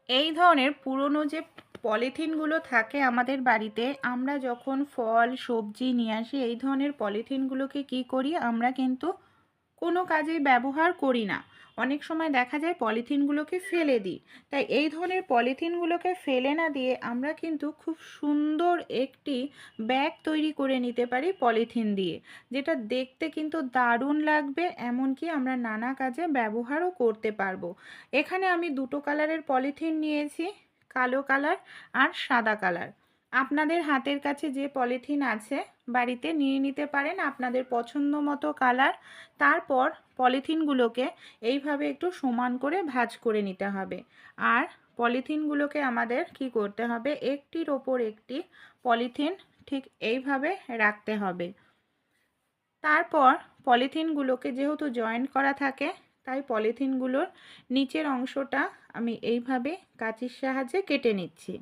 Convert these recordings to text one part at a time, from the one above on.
এই ধরনের পুরনো যে পলিথিনগুলো থাকে আমাদের বাড়িতে, আমরা যখন ফল সবজি নিয়ে আসি এই ধরনের পলিথিনগুলোকে কি করি, আমরা কিন্তু কোনো কাজেই ব্যবহার করি না। অনেক সময় দেখা যায় পলিথিনগুলোকে ফেলে দিই। তাই এই ধরনের পলিথিনগুলোকে ফেলে না দিয়ে আমরা কিন্তু খুব সুন্দর একটি ব্যাগ তৈরি করে নিতে পারি পলিথিন দিয়ে, যেটা দেখতে কিন্তু দারুণ লাগবে, এমনকি আমরা নানা কাজে ব্যবহারও করতে পারবো। এখানে আমি দুটো কালারের পলিথিন নিয়েছি, কালো কালার আর সাদা কালার। আপনাদের হাতের কাছে যে পলিথিন আছে বাড়িতে নিয়ে নিতে পারেন আপনাদের পছন্দ মতো কালার। তারপর পলিথিনগুলোকে এইভাবে একটু সমান করে ভাঁজ করে নিতে হবে। আর পলিথিনগুলোকে আমাদের কি করতে হবে, একটির ওপর একটি পলিথিন ঠিক এইভাবে রাখতে হবে। তারপর পলিথিনগুলোকে যেহেতু জয়েন্ট করা থাকে, তাই পলিথিনগুলোর নিচের অংশটা আমি এইভাবে কাঁচির সাহায্যে কেটে নিচ্ছি।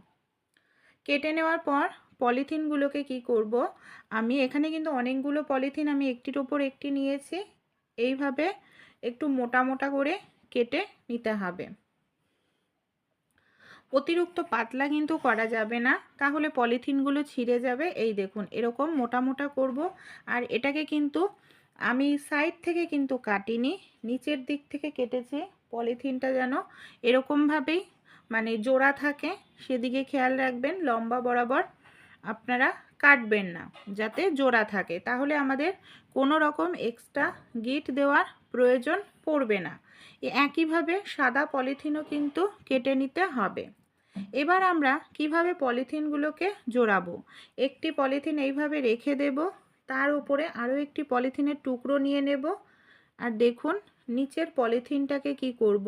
কেটে নেওয়ার পর পলিথিনগুলোকে কি করব, আমি এখানে কিন্তু অনেকগুলো পলিথিন আমি একটির ওপর একটি নিয়েছি, এইভাবে একটু মোটা মোটা করে কেটে নিতে হবে। অতিরিক্ত পাতলা কিন্তু করা যাবে না, তাহলে পলিথিনগুলো ছিঁড়ে যাবে। এই দেখুন এরকম মোটা মোটা করব। আর এটাকে কিন্তু আমি সাইড থেকে কিন্তু কাটিনি, নিচের দিক থেকে কেটেছি। পলিথিনটা যেন এরকমভাবেই মানে জোড়া থাকে সেদিকে খেয়াল রাখবেন, লম্বা বরাবর আপনারা কাটবেন না, যাতে জোড়া থাকে, তাহলে আমাদের কোনো রকম এক্সট্রা গিট দেওয়ার প্রয়োজন পড়বে না। একইভাবে সাদা পলিথিনও কিন্তু কেটে নিতে হবে। এবার আমরা কিভাবে পলিথিনগুলোকে জোড়াবো, একটি পলিথিন এইভাবে রেখে দেব, তার উপরে আরও একটি পলিথিনের টুকরো নিয়ে নেব। আর দেখুন নিচের পলিথিনটাকে কি করব,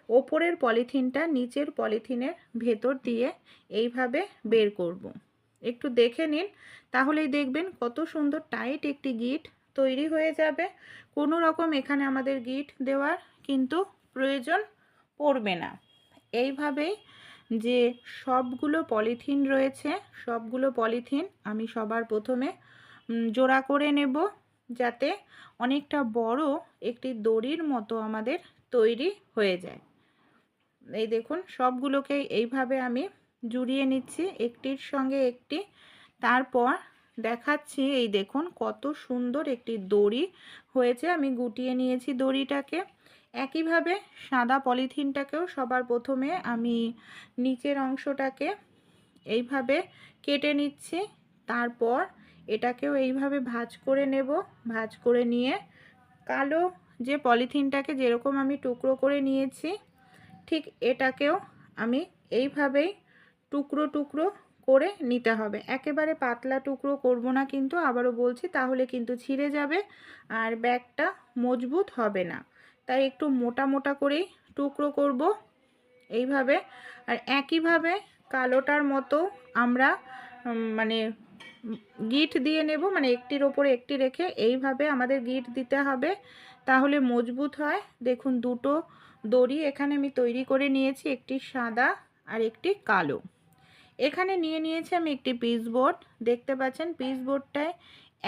ওপরের পলিথিনটা নিচের পলিথিনের ভেতর দিয়ে এইভাবে বের করব। একটু দেখে নিন, তাহলেই দেখবেন কত সুন্দর টাইট একটি গিট তৈরি হয়ে যাবে। কোনো রকম এখানে আমাদের গিট দেওয়ার কিন্তু প্রয়োজন পড়বে না। এইভাবেই যে সবগুলো পলিথিন রয়েছে, সবগুলো পলিথিন আমি সবার প্রথমে জোড়া করে নেব, যাতে অনেকটা বড় একটি দড়ির মতো আমাদের তৈরি হয়ে যায়। এই দেখুন সবগুলোকে এইভাবে আমি জুড়িয়ে নিচ্ছি একটির সঙ্গে একটি। তারপর দেখাচ্ছি, এই দেখুন কত সুন্দর একটি দড়ি হয়েছে, আমি গুটিয়ে নিয়েছি দড়িটাকে। একইভাবে সাদা পলিথিনটাকেও সবার প্রথমে আমি নিচের অংশটাকে এইভাবে কেটে নিচ্ছি। তারপর এটাকেও এইভাবে ভাঁজ করে নেব। ভাঁজ করে নিয়ে কালো যে পলিথিনটাকে যেরকম আমি টুকরো করে নিয়েছি, ঠিক এটাকেও আমি এইভাবেই টুকরো টুকরো করে নিতে হবে। একেবারে পাতলা টুকরো করব না কিন্তু, আবারও বলছি, তাহলে কিন্তু ছিঁড়ে যাবে আর ব্যাগটা মজবুত হবে না। তাই একটু মোটা মোটা করেই টুকরো করব এইভাবে। আর একইভাবে কালোটার মতো আমরা মানে গিট দিয়ে নেব, মানে একটির ওপরে একটি রেখে এইভাবে আমাদের গিট দিতে হবে, তাহলে মজবুত হয়। দেখুন দুটো দড়ি এখানে আমি তৈরি করে নিয়েছি, একটি সাদা আর একটি কালো। এখানে নিয়ে নিয়েছি আমি একটি পিচবোর্ড, দেখতে পাচ্ছেন পিচবোর্ডটায়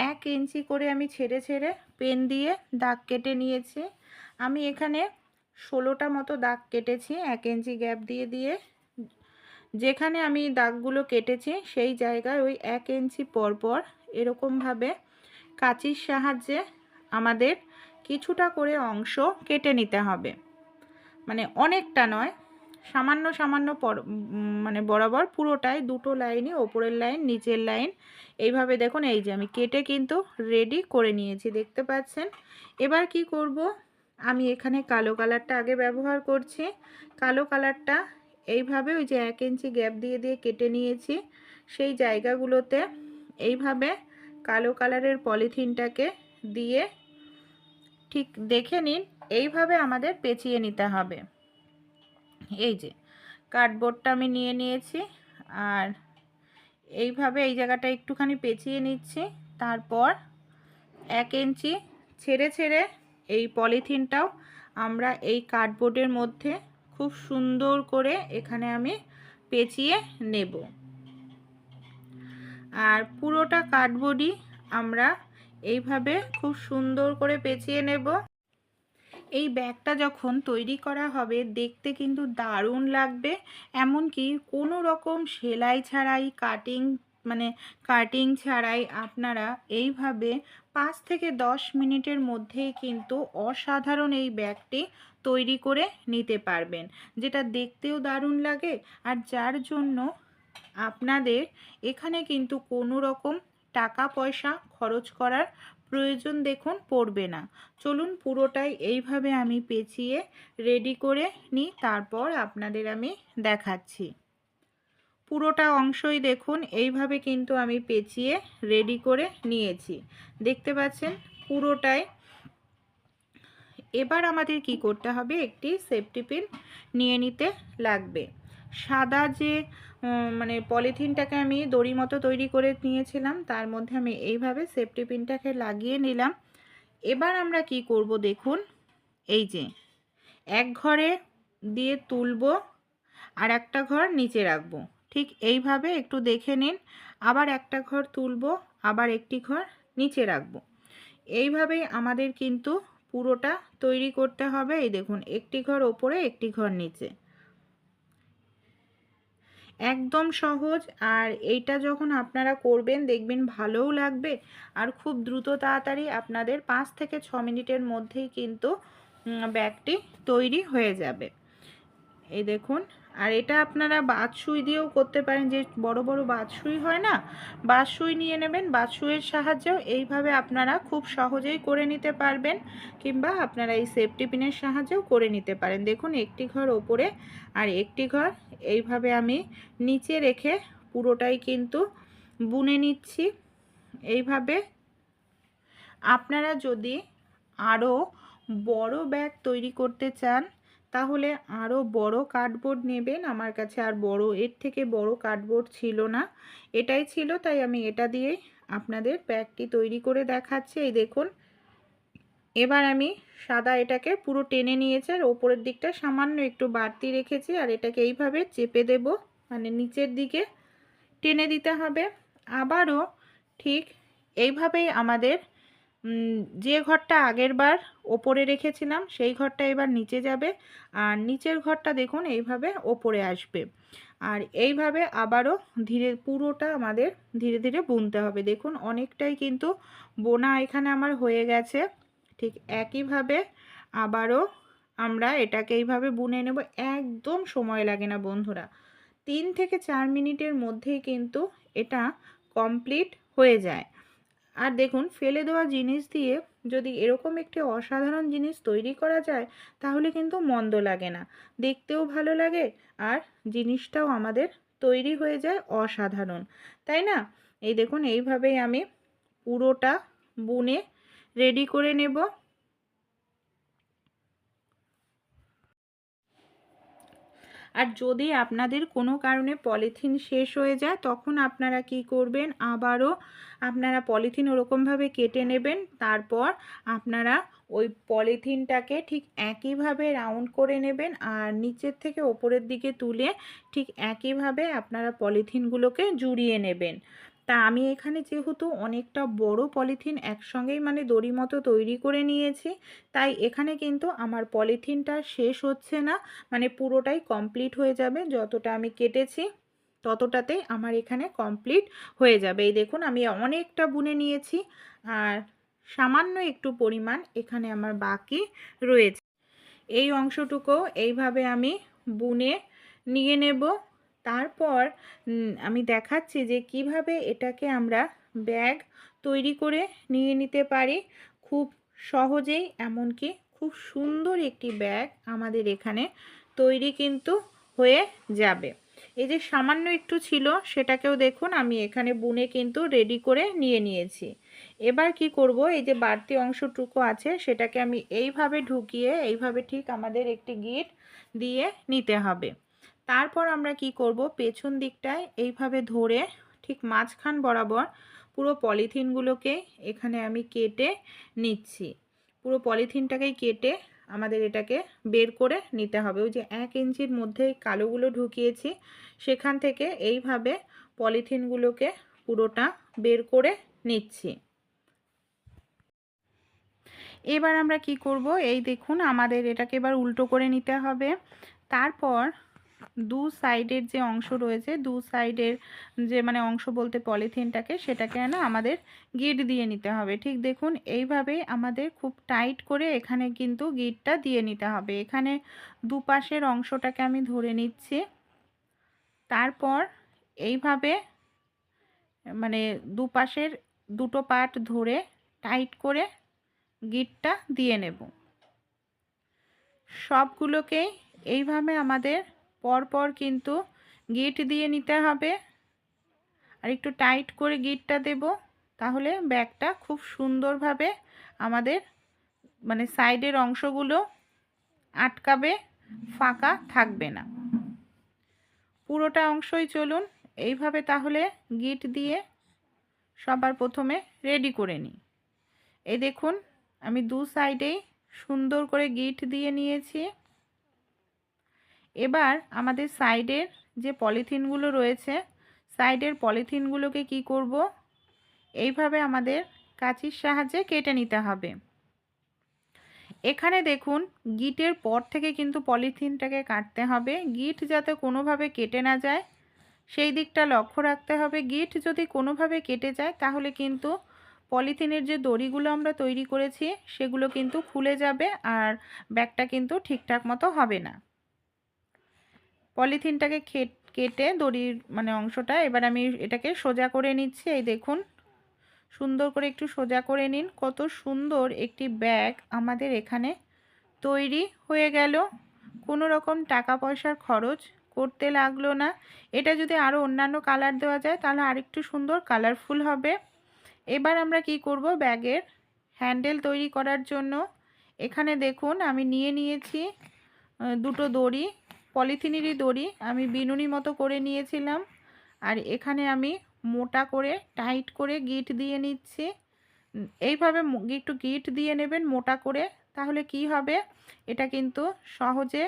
1 ইঞ্চি করে আমি ছেড়ে ছেড়ে পেন দিয়ে দাগ কেটে নিয়েছি। আমি এখানে 16টা মতো দাগ কেটেছি 1 ইঞ্চি গ্যাপ দিয়ে দিয়ে। যেখানে আমি দাগগুলো কেটেছি সেই জায়গায় ওই 1 ইঞ্চি পর পর এরকমভাবে কাঁচির সাহায্যে আমাদের কিছুটা করে অংশ কেটে নিতে হবে, মানে অনেকটা নয়, সামান্য সামান্য মানে বরাবর পুরোটাই, দুটো লাইনই, ওপরের লাইন নিচের লাইন, এইভাবে দেখুন এই যে আমি কেটে কিন্তু রেডি করে নিয়েছি, দেখতে পাচ্ছেন। এবার কি করব, আমি এখানে কালো কালারটা আগে ব্যবহার করছি। কালো কালারটা এইভাবে ওই যে 1 ইঞ্চি গ্যাপ দিয়ে দিয়ে কেটে নিয়েছি সেই জায়গাগুলোতে এইভাবে কালো কালারের পলিথিনটাকে দিয়ে ঠিক দেখে নিন এইভাবে আমাদের পেঁচিয়ে নিতে হবে। এই যে কার্ডবোর্ডটা আমি নিয়ে নিয়েছি আর এইভাবে এই জায়গাটা একটুখানি পেঁচিয়ে নিচ্ছি। তারপর 1 ইঞ্চি ছেড়ে ছেড়ে এই পলিথিনটাও আমরা এই কার্ডবোর্ডের মধ্যে খুব সুন্দর করে এখানে আমি পেঁচিয়ে নেব। আর পুরোটা কার্ডবোর্ডই আমরা এইভাবে খুব সুন্দর করে পেঁচিয়ে নেব। এই ব্যাগটা যখন তৈরি করা হবে দেখতে কিন্তু দারুণ লাগবে। এমনকি কোনো রকম সেলাই ছাড়াই কাটিং ছাড়াই আপনারা এইভাবে 5 থেকে 10 মিনিটের মধ্যেই কিন্তু অসাধারণ এই ব্যাগটি তৈরি করে নিতে পারবেন, যেটা দেখতেও দারুণ লাগে আর যার জন্য আপনাদের এখানে কিন্তু কোনো রকম টাকা পয়সা খরচ করার প্রয়োজন দেখুন পড়বে না। চলুন পুরোটাই এইভাবে আমি পেঁচিয়ে রেডি করে নিই, তারপর আপনাদের আমি দেখাচ্ছি। পুরোটা অংশই দেখুন এইভাবে কিন্তু আমি পেঁচিয়ে রেডি করে নিয়েছি, দেখতে পাচ্ছেন পুরোটাই। এবার আমাদের কি করতে হবে, একটি সেফটি পিন নিয়ে নিতে লাগবে। সাদা যে পলিথিনটাকে আমি দড়ি মতো তৈরি করে নিয়েছিলাম, তার মধ্যে আমি এইভাবে সেফটি পিনটাকে লাগিয়ে নিলাম। এবার আমরা কি করব দেখুন, এই যে এক ঘরে দিয়ে তুলব আর একটা ঘর নিচে রাখবো, ঠিক এইভাবে একটু দেখে নিন। আবার একটা ঘর তুলব, আবার একটি ঘর নিচে রাখবো। এইভাবেই আমাদের কিন্তু পুরোটা তৈরি করতে হবে। এই দেখুন, একটি ঘর ওপরে একটি ঘর নিচে, একদম সহজ। আর এইটা যখন আপনারা করবেন দেখবেন ভালোও লাগবে আর খুব দ্রুত তাড়াতাড়ি আপনাদের 5 থেকে 6 মিনিটের মধ্যেই কিন্তু ব্যাগটি তৈরি হয়ে যাবে। এই দেখুন, আর এটা আপনারা বাঁশসুই দিয়েও করতে পারেন, যে বড় বড় বাঁশসুই হয় না, বাঁশসুই নিয়ে নেবেন। বাঁশসুইয়ের সাহায্যেও এইভাবে আপনারা খুব সহজেই করে নিতে পারবেন, কিংবা আপনারা এই সেফটি পিনের সাহায্যেও করে নিতে পারেন। দেখুন, একটি ঘর ওপরে আর একটি ঘর এইভাবে আমি নিচে রেখে পুরোটাই কিন্তু বুনে নিচ্ছি। এইভাবে আপনারা যদি আরও বড় ব্যাগ তৈরি করতে চান তাহলে আরও বড় কার্ডবোর্ড নেবেন। আমার কাছে আর এর থেকে বড় কার্ডবোর্ড ছিল না, এটাই ছিল, তাই আমি এটা দিয়েই আপনাদের ব্যাগটি তৈরি করে দেখাচ্ছি। এই দেখুন, এবার আমি সাদা এটাকে পুরো টেনে নিয়েছি আর ওপরের দিকটা সামান্য একটু বাড়তি রেখেছি, আর এটাকে এইভাবে চেপে দেব, নিচের দিকে টেনে দিতে হবে। আবারও ঠিক এইভাবেই আমাদের যে ঘরটা আগের বার ওপরে রেখেছিলাম সেই ঘরটা এবার নিচে যাবে, আর নিচের ঘরটা দেখুন এইভাবে ওপরে আসবে। আর এইভাবে আবারও পুরোটা আমাদের ধীরে ধীরে বুনতে হবে। দেখুন, অনেকটাই কিন্তু বোনা এখানে আমার হয়ে গেছে। ঠিক একইভাবে আবারও আমরা এটাকে এইভাবে বুনে নেব। একদম সময় লাগে না বন্ধুরা, 3 থেকে 4 মিনিটের মধ্যেই কিন্তু এটা কমপ্লিট হয়ে যায়। আর দেখুন, ফেলে দেওয়া জিনিস দিয়ে যদি এরকম একটি অসাধারণ জিনিস তৈরি করা যায় তাহলে কিন্তু মন্দ লাগে না, দেখতেও ভালো লাগে আর জিনিসটাও আমাদের তৈরি হয়ে যায় অসাধারণ, তাই না? এই দেখুন, এইভাবেই আমি পুরোটা বুনে রেডি করে নেব। আর যদি আপনাদের কোনো কারণে পলিথিন শেষ হয়ে যায় তখন আপনারা কি করবেন, আবারও আপনারা পলিথিন ওরকমভাবে কেটে নেবেন। তারপর আপনারা ওই পলিথিনটাকে ঠিক একইভাবে রাউন্ড করে নেবেন আর নিচের থেকে ওপরের দিকে তুলে ঠিক একইভাবে আপনারা পলিথিনগুলোকে জুড়িয়ে নেবেন। তা আমি এখানে যেহেতু অনেকটা বড় পলিথিন একসঙ্গেই দড়ি মতো তৈরি করে নিয়েছি, তাই এখানে কিন্তু আমার পলিথিনটা শেষ হচ্ছে না, পুরোটাই কমপ্লিট হয়ে যাবে। যতটা আমি কেটেছি ততটাতেই আমার এখানে কমপ্লিট হয়ে যাবে। এই দেখুন, আমি অনেকটা বুনে নিয়েছি আর সামান্য একটু পরিমাণ এখানে আমার বাকি রয়েছে। এই অংশটুকু এইভাবে আমি বুনে নিয়ে নেব। তারপর আমি দেখাচ্ছি যে কিভাবে এটাকে আমরা ব্যাগ তৈরি করে নিয়ে নিতে পারি খুব সহজেই। এমনকি খুব সুন্দর একটি ব্যাগ আমাদের এখানে তৈরি কিন্তু হয়ে যাবে। এই যে সামান্য একটু ছিল সেটাকেও দেখুন আমি এখানে বুনে কিন্তু রেডি করে নিয়ে নিয়েছি। এবার কি করব, এই যে বাড়তি অংশটুকু আছে সেটাকে আমি এইভাবে ঢুকিয়ে এইভাবে ঠিক আমাদের একটি গিট দিয়ে নিতে হবে। তারপর আমরা কি করব, পেছন দিকটায় এইভাবে ধরে ঠিক মাঝখান বরাবর পুরো পলিথিনগুলোকে এখানে আমি কেটে নিচ্ছি। পুরো পলিথিনটাকেই কেটে আমাদের এটাকে বের করে নিতে হবে। ওই যে 1 ইঞ্চির মধ্যে কালোগুলো ঢুকিয়েছি সেখান থেকে এইভাবে পলিথিনগুলোকে পুরোটা বের করে নিচ্ছি। এবার আমরা কি করব, এই দেখুন আমাদের এটাকে এবার উল্টো করে নিতে হবে। তারপর দু সাইডের যে অংশ রয়েছে, দু সাইডের যে মানে অংশ বলতে পলিথিনটাকে, সেটাকে না আমাদের গিট দিয়ে নিতে হবে। ঠিক দেখুন এইভাবেই আমাদের খুব টাইট করে এখানে কিন্তু গিটটা দিয়ে নিতে হবে। এখানে দুপাশের অংশটাকে আমি ধরে নিচ্ছি। তারপর এইভাবে মানে দুপাশের দুটো পার্ট ধরে টাইট করে গিটটা দিয়ে নেব। সবগুলোকেই এইভাবে আমাদের পরপর কিন্তু গিট দিয়ে নিতে হবে। আর একটু টাইট করে গিটটা দেব, তাহলে ব্যাগটা খুব সুন্দরভাবে আমাদের মানে সাইডের অংশগুলো আটকাবে, ফাঁকা থাকবে না। পুরোটা অংশই চলুন এইভাবে তাহলে গিট দিয়ে সবার প্রথমে রেডি করে নিই। এই দেখুন আমি দু সাইডেই সুন্দর করে গিট দিয়ে নিয়েছি। এবার আমাদের সাইডের যে পলিথিনগুলো রয়েছে, সাইডের পলিথিনগুলোকে কি করব, এইভাবে আমাদের কাঁচির সাহায্যে কেটে নিতে হবে। এখানে দেখুন গিটের পর থেকে কিন্তু পলিথিনটাকে কাটতে হবে, গিট যাতে কোনোভাবে কেটে না যায় সেই দিকটা লক্ষ্য রাখতে হবে। গিট যদি কোনোভাবে কেটে যায় তাহলে কিন্তু পলিথিনের যে দড়িগুলো আমরা তৈরি করেছি সেগুলো কিন্তু খুলে যাবে আর ব্যাগটা কিন্তু ঠিকঠাক মতো হবে না। পলিথিনটাকে কেটে দড়ির মানে অংশটা এবার আমি এটাকে সোজা করে নিচ্ছি। এই দেখুন সুন্দর করে একটু সোজা করে নিন। কত সুন্দর একটি ব্যাগ আমাদের এখানে তৈরি হয়ে গেল। কোনো রকম টাকা পয়সার খরচ করতে লাগলো না। এটা যদি আরও অন্যান্য কালার দেওয়া যায় তাহলে আরেকটু সুন্দর কালারফুল হবে। এবার আমরা কি করব, ব্যাগের হ্যান্ডেল তৈরি করার জন্য এখানে দেখুন আমি নিয়ে নিয়েছি দুটো দড়ি, পলিথিনেরই দড়ি আমি বিনুনি মতো করে নিয়েছিলাম। আর এখানে আমি মোটা করে টাইট করে গিট দিয়ে নিচ্ছি। এইভাবে একটু গিট দিয়ে নেবেন মোটা করে, তাহলে কি হবে এটা কিন্তু সহজে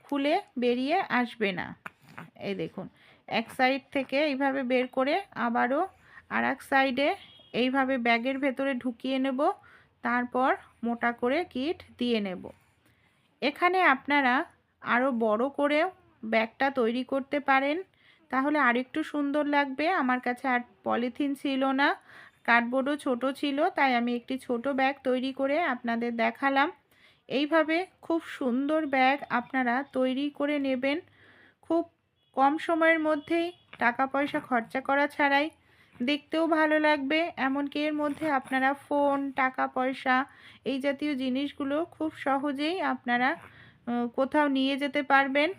খুলে বেরিয়ে আসবে না। এই দেখুন এক সাইড থেকে এইভাবে বের করে আবারও আর এক সাইডে এইভাবে ব্যাগের ভেতরে ঢুকিয়ে নেব, তারপর মোটা করে গিট দিয়ে নেব। এখানে আপনারা আরও বড় করেও ব্যাগটা তৈরি করতে পারেন, তাহলে আরেকটু সুন্দর লাগবে। আমার কাছে আর পলিথিন ছিল না, কার্ডবোর্ডও ছোট ছিল, তাই আমি একটি ছোট ব্যাগ তৈরি করে আপনাদের দেখালাম। এইভাবে খুব সুন্দর ব্যাগ আপনারা তৈরি করে নেবেন খুব কম সময়ের মধ্যেই, টাকা পয়সা খরচা করা ছাড়াই। দেখতেও ভালো লাগবে, এমনকি এর মধ্যে আপনারা ফোন, টাকা পয়সা এই জাতীয় জিনিসগুলো খুব সহজেই আপনারা কোথাও নিয়ে যেতে পারবেন।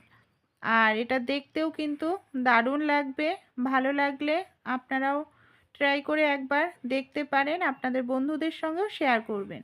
আর এটা দেখতেও কিন্তু দারুণ লাগবে। ভালো লাগলে আপনারাও ট্রাই করে একবার দেখতে পারেন, আপনাদের বন্ধুদের সঙ্গেও শেয়ার করবেন।